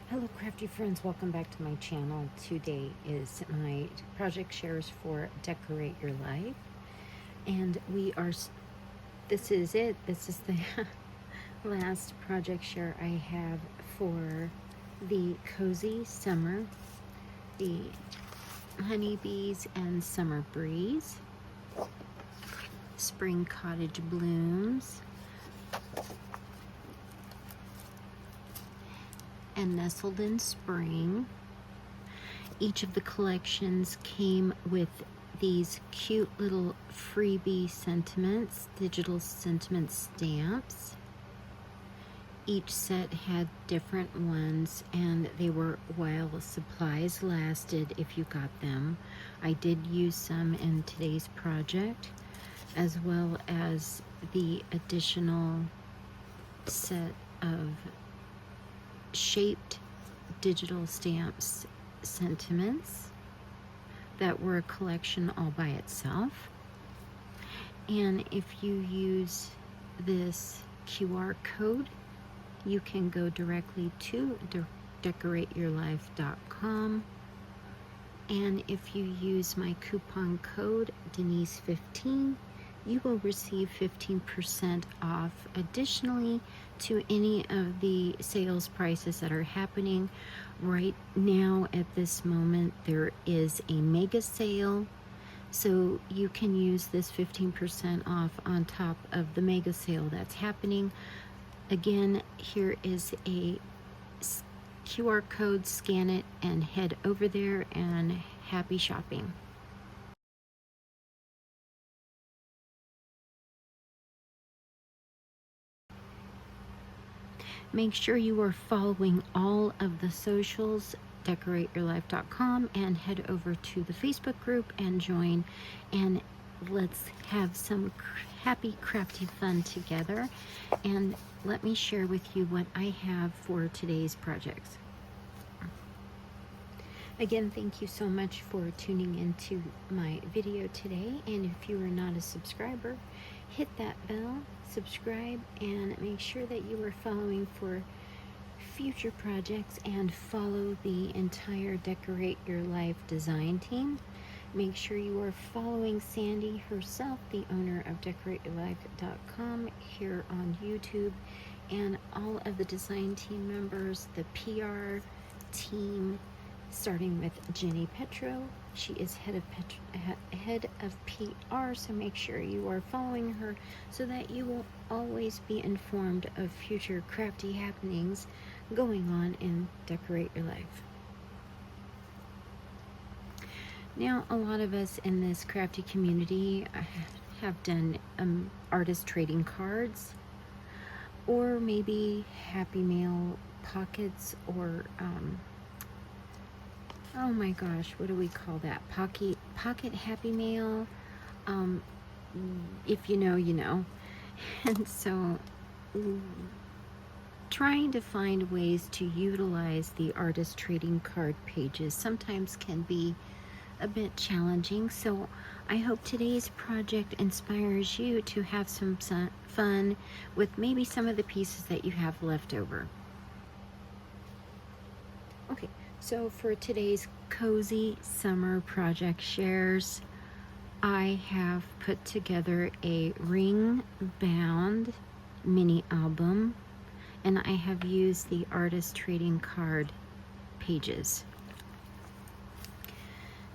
Hello crafty friends, welcome back to my channel. Today is my project shares for Decorate Your Life, and this is it. This is the last project share I have for the Cozy Summer, the Honeybees and Summer Breeze, Spring Cottage Blooms, and Nestled in Spring. Each of the collections came with these cute little freebie sentiments, digital sentiment stamps. Each set had different ones, and they were while supplies lasted if you got them. I did use some in today's project, as well as the additional set of shaped digital stamps sentiments that were a collection all by itself. And if you use this QR code, you can go directly to Decor8yourlife.com, and if you use my coupon code Denise15, you will receive 15% off additionally to any of the sales prices that are happening right now. At this moment, there is a mega sale, so you can use this 15% off on top of the mega sale that's happening. Again, here is a QR code, scan it and head over there, and happy shopping. Make sure you are following all of the socials, Decor8yourlife.com, and head over to the Facebook group and join, and let's have some happy crafty fun together. And let me share with you what I have for today's projects. Again, thank you so much for tuning into my video today, and if you are not a subscriber, hit that bell, subscribe, and make sure that you are following for future projects, and follow the entire Decorate Your Life design team. Make sure you are following Sandy herself, the owner of Decor8yourlife.com, here on YouTube, and all of the design team members, the PR team, starting with Jenny Petro. She is head of PR, so make sure you are following her so that you will always be informed of future crafty happenings going on in Decorate Your Life. Now, a lot of us in this crafty community have done artist trading cards, or maybe Happy Mail pockets, or oh my gosh, what do we call that? Pocket Happy Mail. If you know, you know. And so trying to find ways to utilize the artist trading card pages sometimes can be a bit challenging. So I hope today's project inspires you to have some fun with maybe some of the pieces that you have left over. Okay, so for today's cozy summer project shares, I have put together a ring bound mini album, and I have used the artist trading card pages.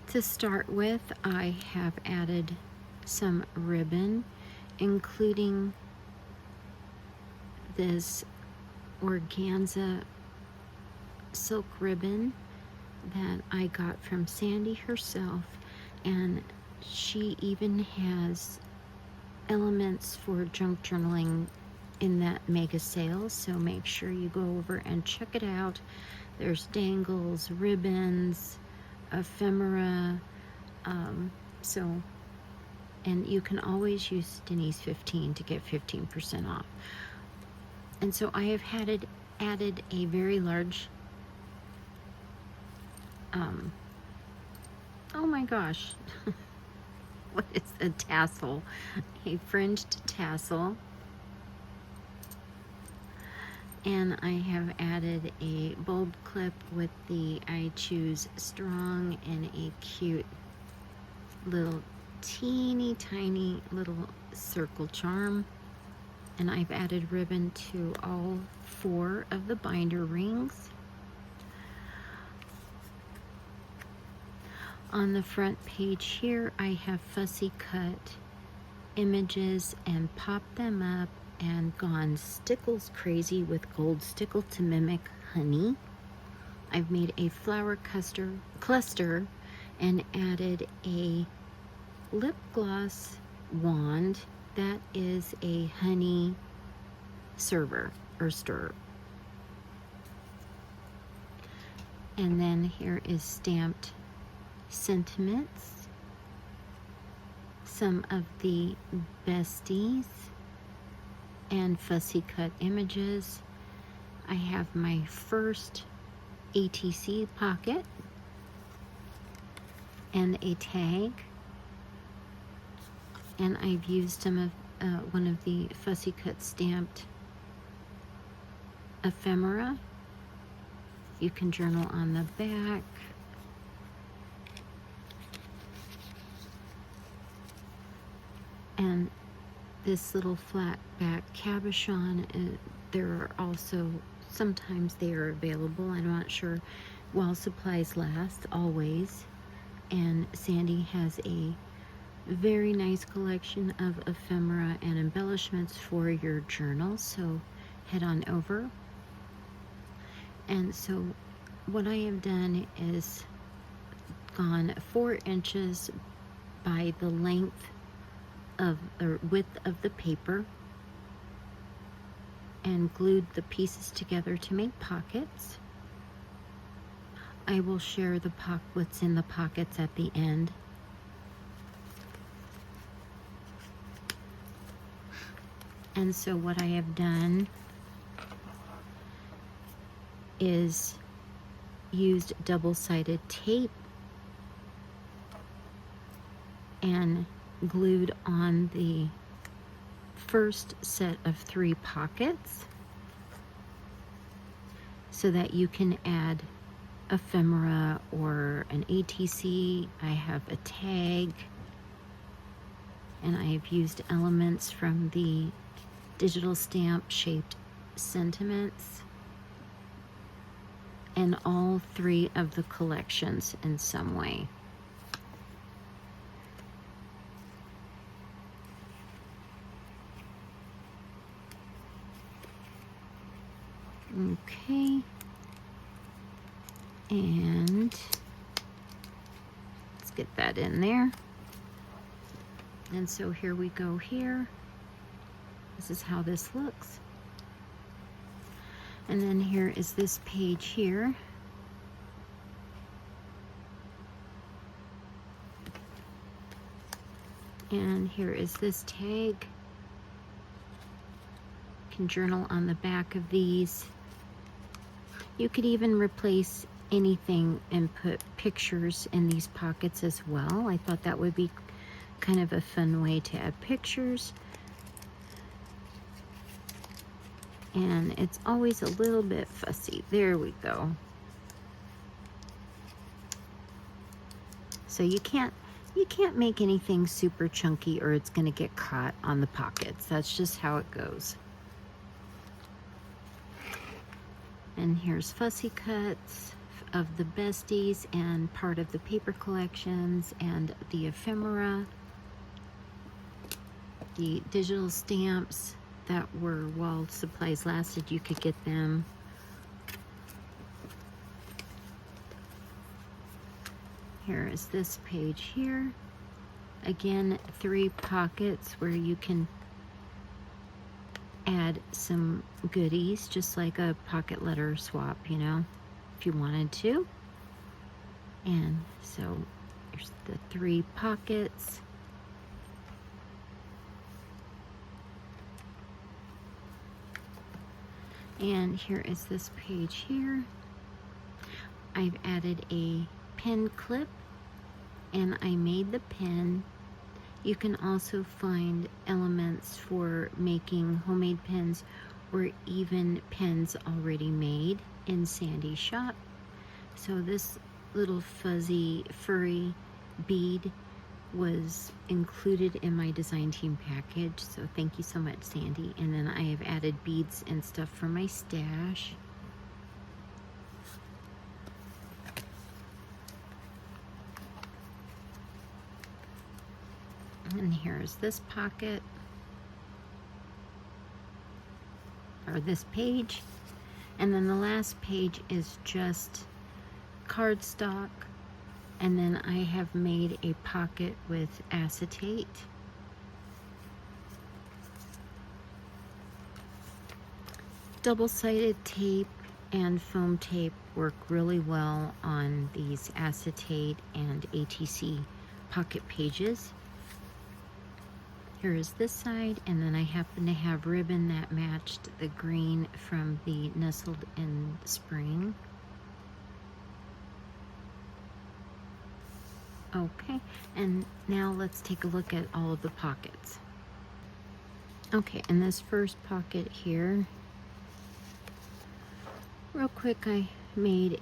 To start with, I have added some ribbon, including this organza silk ribbon that I got from Sandy herself, and she even has elements for junk journaling in that mega sale, so make sure you go over and check it out. There's dangles, ribbons, ephemera, and you can always use Denise 15 to get 15% off. And so I have added a very large oh my gosh, what is a tassel? A fringed tassel And I have added a bulb clip with the I Choose Strong and a cute little teeny tiny little circle charm. And I've added ribbon to all 4 of the binder rings. On the front page here, I have fussy cut images and popped them up and gone stickles crazy with gold stickle to mimic honey. I've made a flower cluster and added a lip gloss wand that is a honey server or stirrer. And then here is stamped sentiments, some of the besties, and fussy cut images. I have my first ATC pocket and a tag, and I've used some of one of the fussy cut stamped ephemera. You can journal on the back. And this little flat back cabochon, there are also, sometimes they are available. I'm not sure, while supplies last, always. And Sandy has a very nice collection of ephemera and embellishments for your journal, so head on over. And so what I have done is gone 4 inches by the length of or width of the paper and glued the pieces together to make pockets. I will share the what's in the pockets at the end. And so what I have done is used double-sided tape and glued on the first set of 3 pockets so that you can add ephemera or an ATC. I have a tag, and I have used elements from the digital stamp shaped sentiments and all 3 of the collections in some way. Okay, and let's get that in there. And so here we go here. This is how this looks. And then here is this page here. And here is this tag. You can journal on the back of these. You could even replace anything and put pictures in these pockets as well. I thought that would be kind of a fun way to add pictures. And it's always a little bit fussy. There we go. So you can't make anything super chunky or it's going to get caught on the pockets. That's just how it goes. And here's fussy cuts of the besties and part of the paper collections and the ephemera, the digital stamps that were, while supplies lasted, you could get them. Here is this page here. Again, 3 pockets where you can add some goodies, just like a pocket letter swap, you know, if you wanted to. And so here's the 3 pockets. And here is this page here. I've added a pin clip and I made the pin. You can also find elements for making homemade pins were even pens already made in Sandy's shop. So this little fuzzy furry bead was included in my design team package, so thank you so much, Sandy. And then I have added beads and stuff for my stash. And here's this pocket, or this page. And then the last page is just cardstock. And then I have made a pocket with acetate. Double-sided tape and foam tape work really well on these acetate and ATC pocket pages. Here is this side, and then I happen to have ribbon that matched the green from the Nestled in spring. Okay, and now let's take a look at all of the pockets. Okay, in this first pocket here, real quick, I made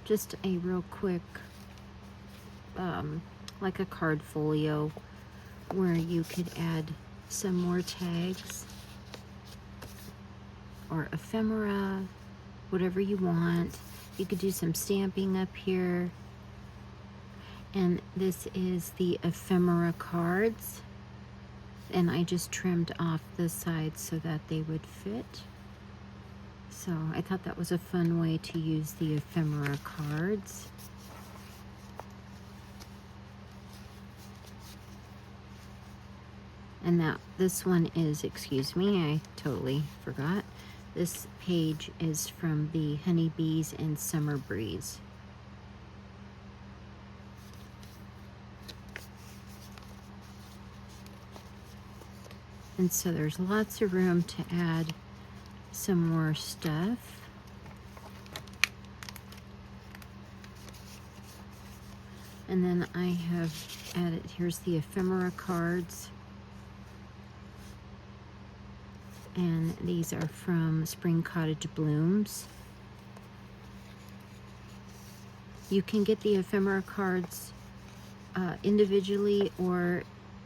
just a real quick, like a card folio, where you could add some more tags or ephemera, whatever you want. You could do some stamping up here. And this is the Ephemera Cards, and I just trimmed off the sides so that they would fit. So I thought that was a fun way to use the Ephemera Cards. And this one is, excuse me, I totally forgot. This page is from the Honeybees and Summer Breeze. And so there's lots of room to add some more stuff. And then I have added, here's the Ephemera Cards. And these are from Spring Cottage Blooms. You can get the Ephemera Cards individually, or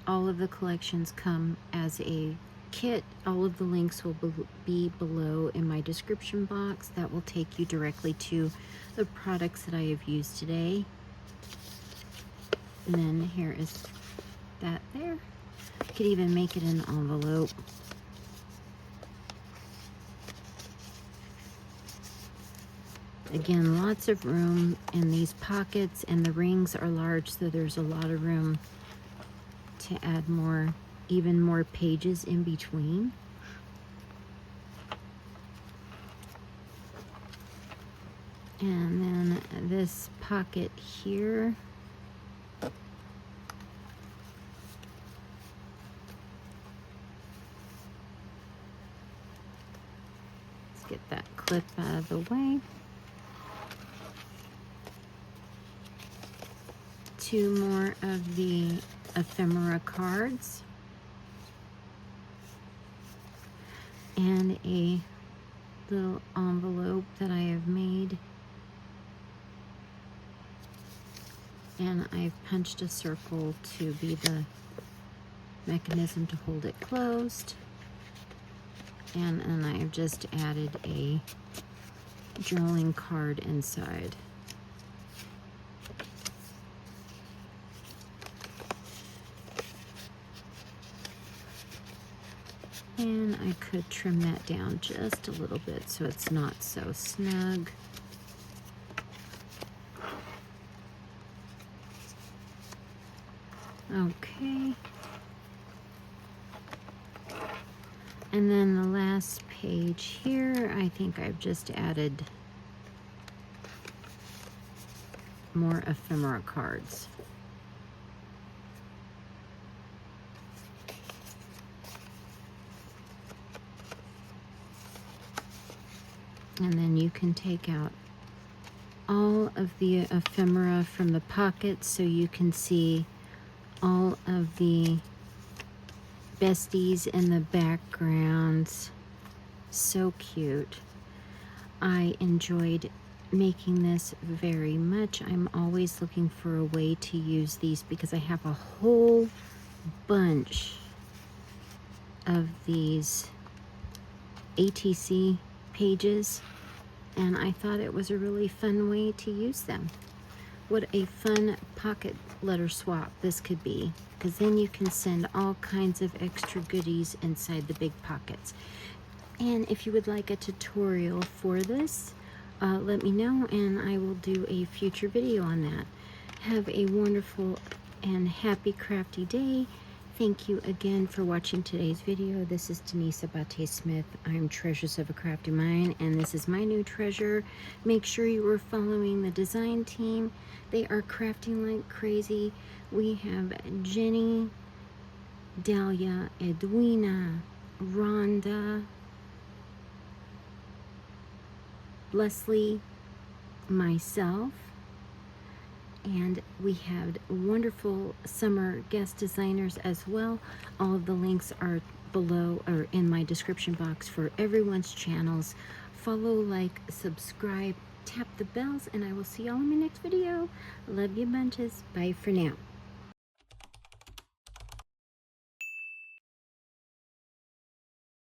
all of the collections come as a kit. All of the links will be below in my description box. That will take you directly to the products that I have used today. And then here is that there. You could even make it an envelope. Again, lots of room in these pockets, and the rings are large, so there's a lot of room to add more, even more pages in between. And then this pocket here, let's get that clip out of the way. Two more of the Ephemera Cards, and a little envelope that I have made, and I've punched a circle to be the mechanism to hold it closed, and then I have just added a drawing card inside. And I could trim that down just a little bit so it's not so snug. Okay. And then the last page here, I think I've just added more Ephemera Cards. And then you can take out all of the ephemera from the pockets so you can see all of the besties in the backgrounds. So cute. I enjoyed making this very much. I'm always looking for a way to use these because I have a whole bunch of these ATC pages, and I thought it was a really fun way to use them. What a fun pocket letter swap this could be, because then you can send all kinds of extra goodies inside the big pockets. And if you would like a tutorial for this, let me know and I will do a future video on that. Have a wonderful and happy crafty day. Thank you again for watching today's video. This is Denise Abate Smith. I'm Treasures of a Crafty Mind, and this is my new treasure. Make sure you are following the design team. They are crafting like crazy. We have Jenny, Dahlia, Edwina, Rhonda, Leslie, myself, and we had wonderful summer guest designers as well. All of the links are below or in my description box for everyone's channels. Follow, like, subscribe, tap the bells, and I will see y'all in my next video. Love you bunches. Bye for now.